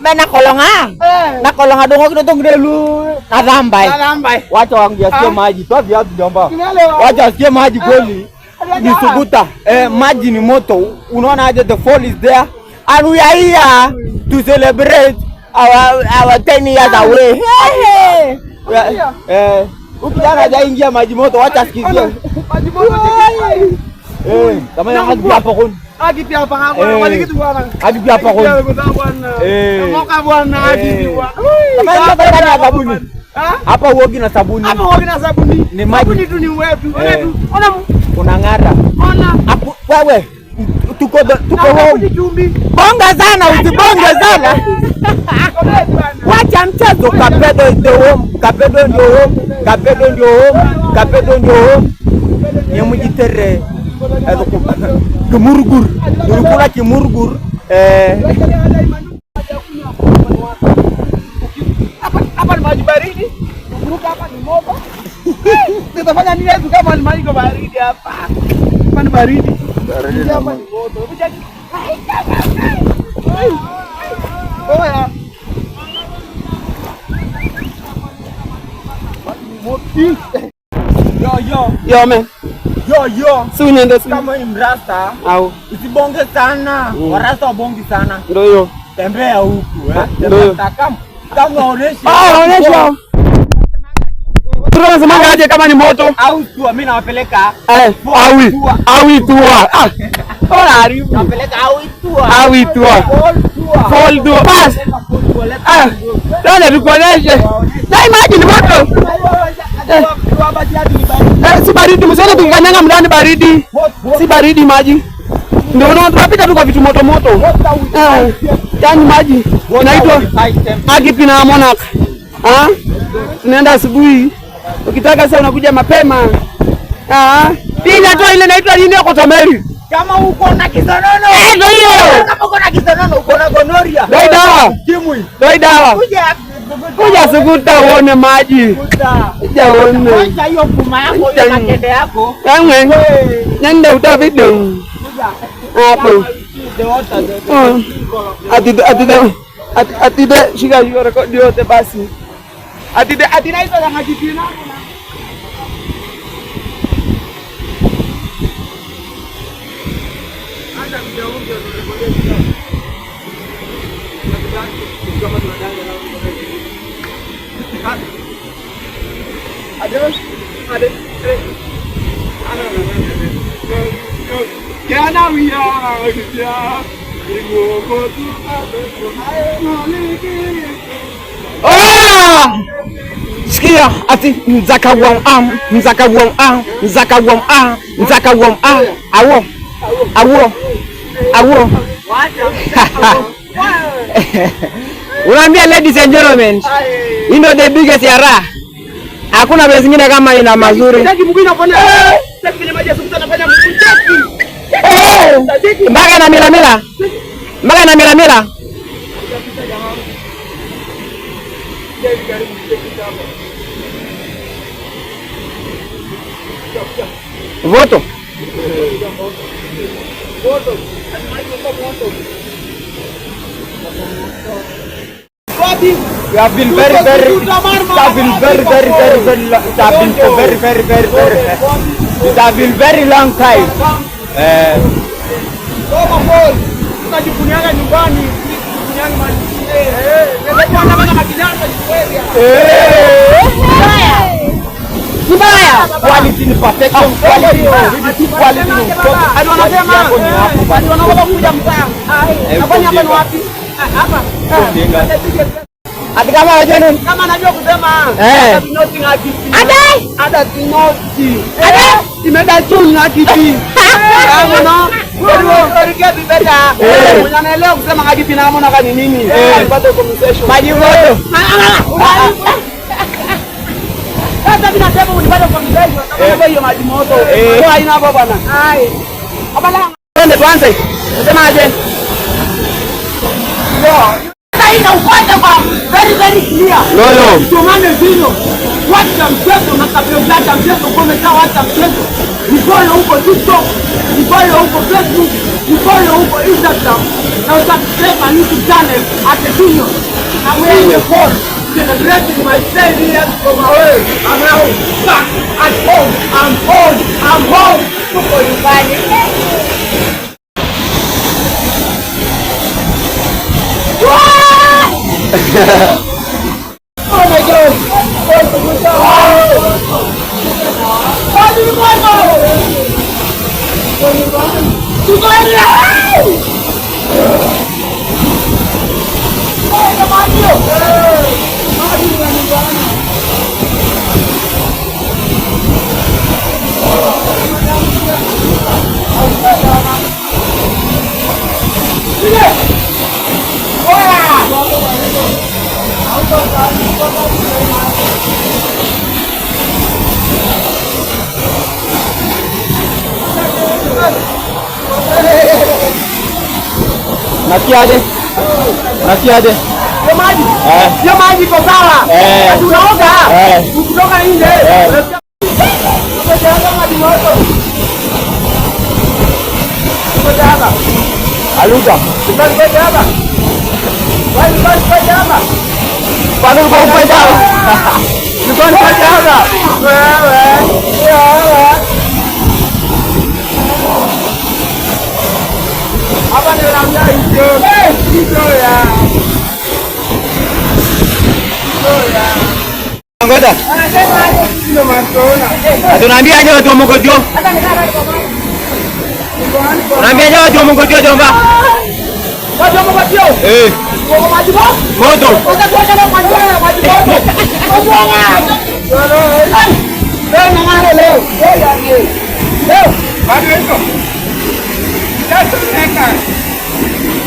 bana kolonga. Na kolonga dongo kidogo ngidelu. Nadhambai. Wacha wangiasikie maji. Toa viatu jomba. Wacha asikie maji kweli. Nisuguta. Maji ni moto. Unaona aje the fall is there. And we are here to celebrate our 10 years away. Ukijana hajaingia maji moto, wacha asikizie. Maji moto. Kama hadi hapa kun. Hadi hapa kama walikitu bwana. Hadi hapa kun. Moka bwana hadi bwana. Kama hapa sabuni. Hapa uogi na sabuni. Hapa uogi na sabuni. Ni maji. Sabuni tu ni wetu. Ona unang'ara. Ona. Wewe tuko home. Bonga sana, usibonge sana. Wacha mchezo. Kapedo ndio home. Kapedo ndio home. Kapedo ndio home. Kapedo ndio home. Nyemujitere. Kimurgur. Nurukuna kimurgur. Hapa ni maji baridi. Kuruka hapa ni moto. Tutafanya nini hizo kama ni maji baridi hapa? Hapa ni baridi. Hapa ni moto. Oya. Yo man. Yo. Si unyende kama ni mrasta au usibonge sana. Warasta wabongi sana. Ndio hiyo. Tembea huku kama onesha. Onesha. Tunasema aje kama ni moto au tu mimi nawapeleka awi tua. Bora haribu. Nawapeleka awi tua. Fall tua. Bas. Ndio nikuoneshe. Dai maji ni moto. Si baridi msele tukanyanga mndani baridi. Si baridi maji. Ndio unaona tunapita tu kwa vitu moto moto. Yaani maji inaitwa Agipi na Monarch. Tunaenda asubuhi. Ukitaka sasa unakuja mapema. Pia tu ile inaitwa nini yako Tameri? Kama uko na kisonono. Ndio hiyo. Kama uko na kisonono uko na gonoria. Ndio dawa. Kimwi. Ndio dawa. Kuja suguta uone maji. Kuja uone. Acha hiyo kuma yako ile makende yako. Wewe. Nenda utavido. Kuja. Hapo. Atide shika hiyo rekodi yote basi. Atide hizo za hajipina. Hata mjaunge rekodi. Kama tunadanga na Adios. Yana wia ya. Sikia ati mzakawam awo. Unaambia ladies and gentlemen, you know the biggest yara. Hakuna besi nyingine kama ina mazuri. Mpaka na milamila. Voto. We have been very long time. Tunajifunyaga nyumbani, tunajifunyaga mbaya. Quality ni perfection. Quality wanaona kuja mtaa. Nafanya hapa ni wapi? Hapa. Ati kama wajeni kama najua kusema tinoti ngakiti. Ada tinoti. Imeda chuni ngakiti. Unaona? Wewe get better. Unaelewa kusema ngakiti na Monarch ni nini? Tupate conversation. Maji moto. Sasa mimi nasema unipate conversation. Kama hiyo maji moto. Kwa haina hapo bwana. Abala. Twende tuanze. Unasema aje? ina upata kwa very clear. Lolo. Tumane zino. Wacha mchezo na kabla ya mchezo komenta wacha mchezo. Nifollow huko TikTok, nifollow huko Facebook, nifollow huko Instagram. Na subscribe my YouTube channel Atetinho. Na wewe follow. Celebrating my 10 years from away. I'm now back at home. I'm home. Tuko nyumbani. Oh my God! Nasiaje? Hiyo maji iko sawa. Tunaoga. Ukitoka nje. Aluka. Apa ni namanya hijau ya. Ngoja. Tunaambia aje watu wa Mogotio. Tunaambia aje watu wa Mogotio jomba. Watu wa Mogotio? Kwa maji moto. Utakuwa na maji moto. Leo na mara leo. Leo. Bado hizo. Sasa neka.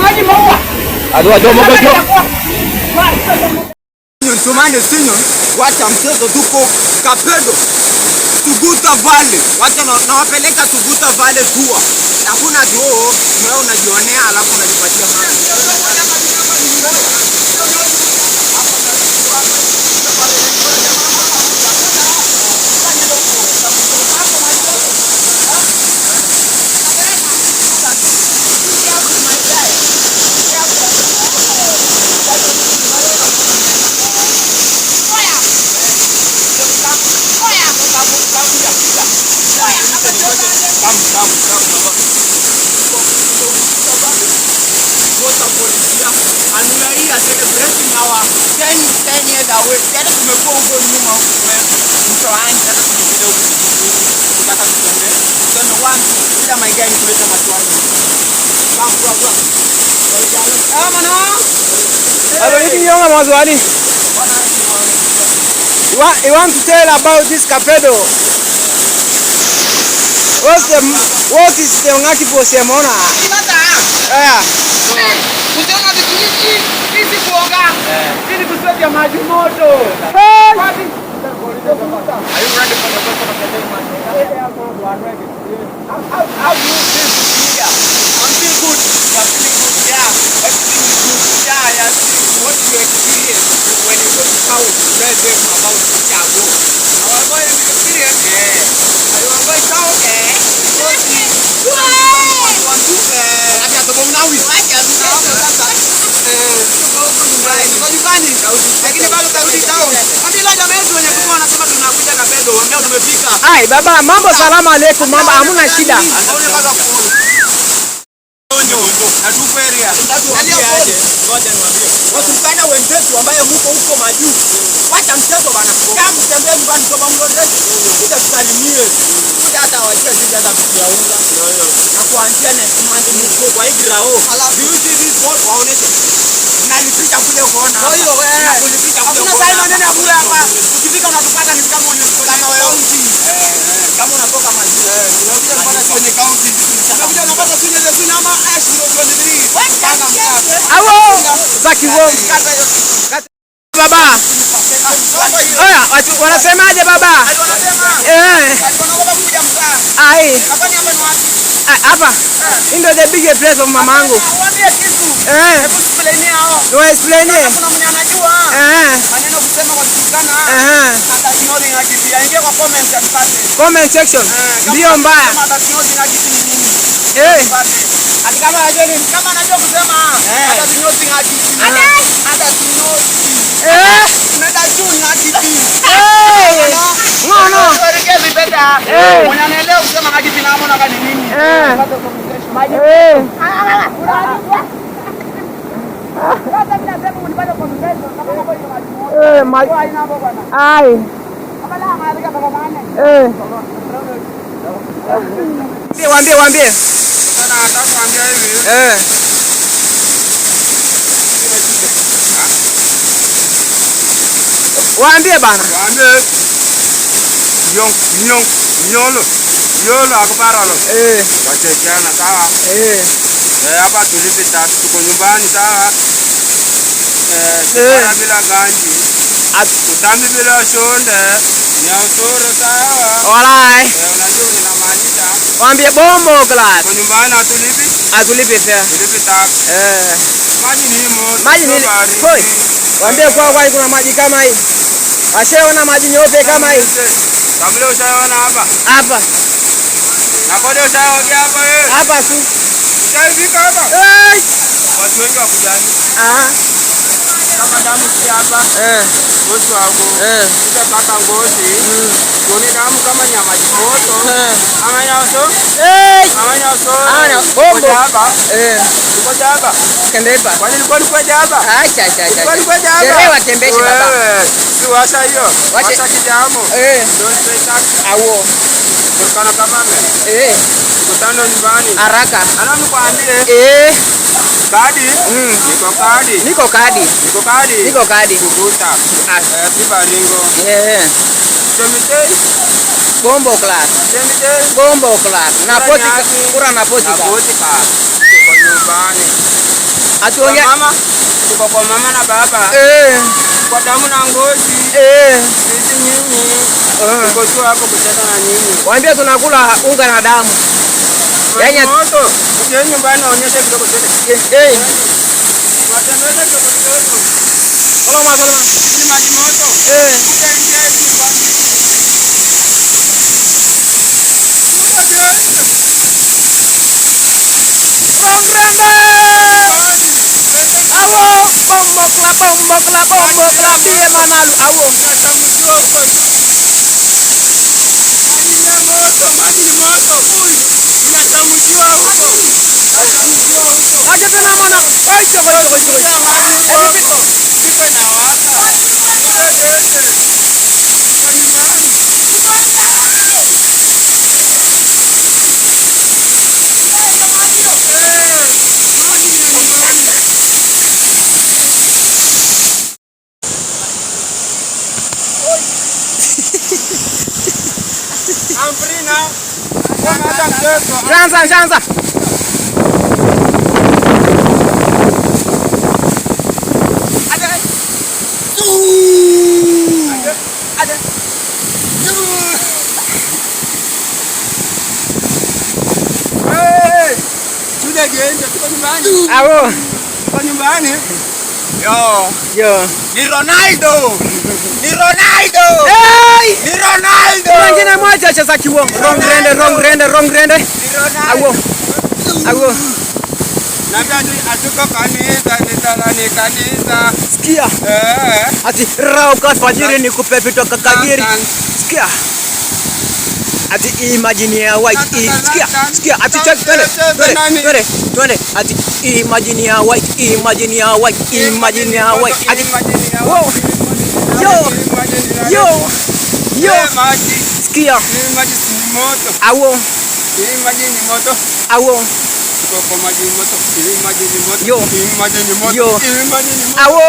Maji maua. Adua watu wa Mogotio. Tumane sinyo, wacha mchezo tuko Kapedo, Tuguta Valley. Wacha na wapeleka Tuguta Valley tour. Hakuna tuo, wewe unajionea alafu unajipatia maji. Celebrating our 10 years away. Tena tumekuwa huko nyuma mtoani, tena tumekuja huko tunataka tuende. Tena wangu bila maigani kuleta matwani. Bro. Mano. Alo hivi yonga mazwani. You want to tell about this Kapedo? What is the ngati for Semona? Usiona vitu hizi kuoga. Ili kusaidia maji moto. Are you ready for the rest of the day, man? How do you feel here? I'm feeling good. You're feeling good? Yeah. Everything is good. Yeah. What you experience when you go to town, tell them about Chicago. Our boy experience. Yeah. Are you going town? Ai baba, mambo salamu alaykum mama, hamna shida. Watukana wenzetu ambaye mko huko majuu. Wacha mchezo bana. Kama mtembea nyumbani kwa mambo yetu. Kuja tusalimie. Kuja hata wachia sisi hata kutia unga. Na kuanzia next month mko kwa Igrao. Do you see this board waoneshe? Nalipita kule kuona. Kwa hiyo wewe. Nalipita kule kuona. Hakuna sasa neno bure hapa. Ukifika unatupata ni kama kama wewe. Kama unatoka maji. Unakuja kupata kwenye county. Unakuja unapata sisi ndio sinama S023. Panga mtaka. Awo Zaki Wong. Baba. Oya, wanasemaje baba? Wanasema kuja mtaa. Ai. Kafanya hapa ni wapi? Hapa. Ndio the big place of mamangu. Waambie kitu. Hebu explain hao. explain. Kuna mwenye anajua. Maneno kusema kwa Turkana. Hata ignore ngakibia. Ingia kwa comment atapate. Comment section. Ndio mbaya. Hata ignore ngakibia ni nini? Ati kama anajua nini? Kama anajua kusema hata ignore ngakibia. Hata ignore. Unaenda juu ngakibia. No. Tuelekeze beta. Mwenye anaelewa kusema ngakibia na amona kani nini? Maji. Waambie. Sana nataka kuambia hivi. Waambie bana. Waambie. Yolo akuparalo. Wachekiana sawa. Hapa tulipita tuko nyumbani sawa. Sikuwa bila ganji. Kutambi bila shonde. Ni usoro sawa. Alright. Unajua ninamaanisha. Waambie bombo class. Kwa nyumbani atulipi? Atulipi fare. Tulipi tax. Maji ni moto. Maji ni hoi. Waambie kwa kuna maji kama hii. Ashaona maji nyeupe kama hii. Kamle ushaona hapa? Hapa. Na kodi ushaoga hapa wewe? Hapa tu. Ushaifika hapa? Watu wengi wakujani. Kama damu si hapa. Ngozi wako. Kata ngozi. Kuone damu kama nyama moto. Ama nyaso? Ama nyaso. Bombo. Hapa. Uko hapa. Kendepa. Kwani ulikuwa hapa? Acha. Ulikuwa hapa. Sherehe watembeshe baba. Si washa hiyo. Washa kidamu. Don't say that. Awo. Kana kama mimi. Kutano nyumbani. Haraka. Ana mkwambie. Kadi? Niko kadi. Kukuta. Siba ringo. Semitei. Bombo class. Napotika. Kura napotika. Tuko nyumbani. Atuongea. Tuko kwa mama na baba. Kwa damu na ngozi. Sisi nyinyi. Tuko tu hapo kucheza na nyinyi. Waambie tunakula unga na damu. Yaani moto. Uje nyumbani naonyesha kidogo tena. Watembeza kidogo. Salama. Ni maji moto. Kuja ingia nyumbani. Bombo clap die manalu awo. Maji ni moto. Inatamjiwa huko. Aje tena mwana. Aje kwa. Sipe na waka. I'm free now. Shanza. Tuko nyumbani. Awo. Tuko nyumbani. Yo. Ni Ronaldo. Mwingine mmoja cheza kiwo. Wrong rende. Awo. Labda atuko kanisa. Sikia. Ati rauka fajiri nikupe vitu kakagiri. Sikia. Ati imagine ya white. Sikia. Ati check twende. Ati imagine ya white. Ati wow. Yo. Sikia. Maji ni moto. Awo. Maji ni moto. Awo. Kwa maji ni moto. Maji ni moto. Yo. Maji ni moto. Yo. Maji ni moto. Awo.